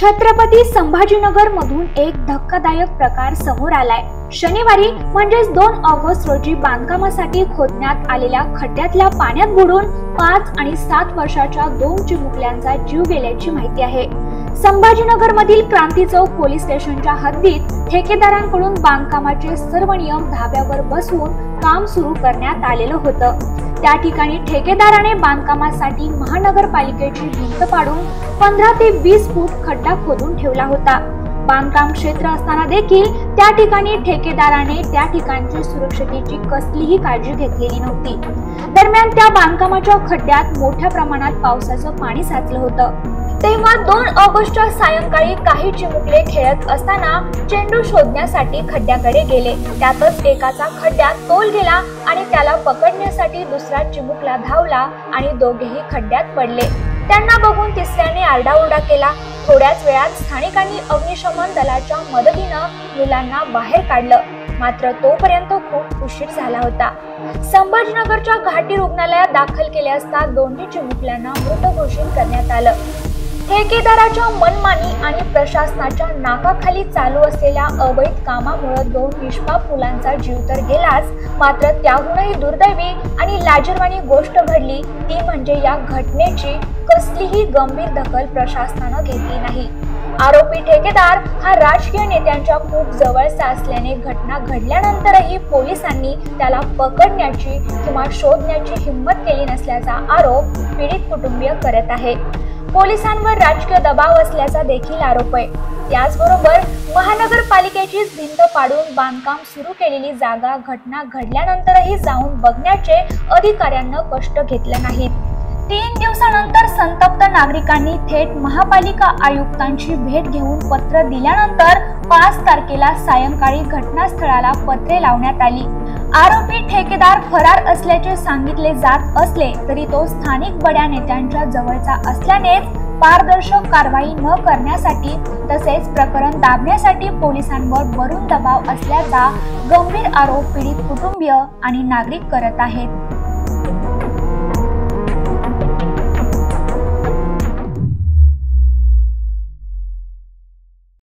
छत्रपती संभाजीनगर मधून एक धक्कादायक प्रकार समोर आलाय। शनिवारी म्हणजेच 2 ऑगस्ट रोजी बांधकामासाठी खोदण्यात आलेल्या खड्ड्यातल्या पाण्यात बुडून 5 आणि 7 वर्षाच्या 2 चिमुकल्यांचा जीव गेल्याची माहिती आहे। संभाजीनगर मधील क्रांती चौक पोलीस स्टेशनच्या हद्दीत ठेकेदारांकडून बांधकामाचे सर्व नियम धाब्यावर बसवून काम सुरू करण्यात आलेलं होतं। त्या ठिकाणी ठेकेदाराने बांधकामासाठी महानगरपालिकेची भिंत पाडून 15 ते 20 फूट खड्डा खोदून ठेवला होता। बांधकाम क्षेत्र असताना देखील त्या ठिकाणी ठेकेदाराने त्या ठिकाणची सुरक्षतेची कसलीही काळजी घेतलेली नव्हती। दरम्यान त्या बांधकामाच्या खड्ड्यात मोठ्या प्रमाणात पावसाचं पाणी साचलं होतं। तेव्हा 2 ऑगस्टच्या सायंकाळी काही चिमुकले खेळत असताना चेंडू शोधण्यासाठी खड्ड्याकडे गेले। त्यातच एकाचा खड्ड्यात तोल गेला आणि त्याला पकडण्यासाठी दुसरा चिमुकला धावला आणि दोघेही खड्ड्यात पडले। त्यांना बघून तिसऱ्याने आरडाओरडा केला। थोड्याच वेळात स्थानिकांनी अग्निशमन दलाच्या मदतीने मुलांना बाहेर काढलं, मात्र तोपर्यंत खूप उशीर झाला होता। संभाजीनगरच्या घाटी रुग्णालयात दाखल केले असता दोन्ही चिमुकल्यांना मृत घोषित करण्यात आलं। ठेकेदाराच्या मनमानी आणि प्रशासनाच्या नाकाखाली चालू असलेल्या अवैध कामामुळे 2 निष्पाप मुलांचा जीव तर गेलाच, मात्र त्याहूनही दुर्दैवी आणि लाजिरवाणी गोष्ट घडली ती म्हणजे या घटनेची कसलीही गंभीर दखल प्रशासनाने घेतली नाही। आरोपी ठेकेदार हा राजकीय नेत्यांच्या खूप जवळचा असल्याने घटना घडल्यानंतरही पोलिसांनी त्याला पकडण्याची किंवा शोधण्याची हिंमत केली नसल्याचा आरोप पीडित कुटुंबीय करत आहेत। पोलिसांवर राजकीय दबाव असल्याचा देखील आरोप आहे। त्याचबरोबर महानगरपालिकेचीच भिंत पाडून बांधकाम सुरू केलेली जागा घटना घडल्यानंतरही जाऊन बघण्याचे अधिकाऱ्यांना कष्ट घेतले नाहीत। 3 दिवसानंतर संतप्त नागरिकांनी थेट महापालिका आयुक्तांची भेट घेऊन पत्र दिल्यानंतर 5 तारखेला सायंकाळी घटनास्थळाला पत्रे लावण्यात आली। आरोपी ठेकेदार फरार असल्याचे सांगितले जात असले तरी तो स्थानिक बड्या नेत्यांच्या जवळचा असल्यानेच पारदर्शक कारवाई न करण्यासाठी तसेच प्रकरण दाबण्यासाठी पोलिसांवर वरून दबाव असल्याचा गंभीर आरोप पीडित कुटुंबीय आणि नागरिक करत आहेत।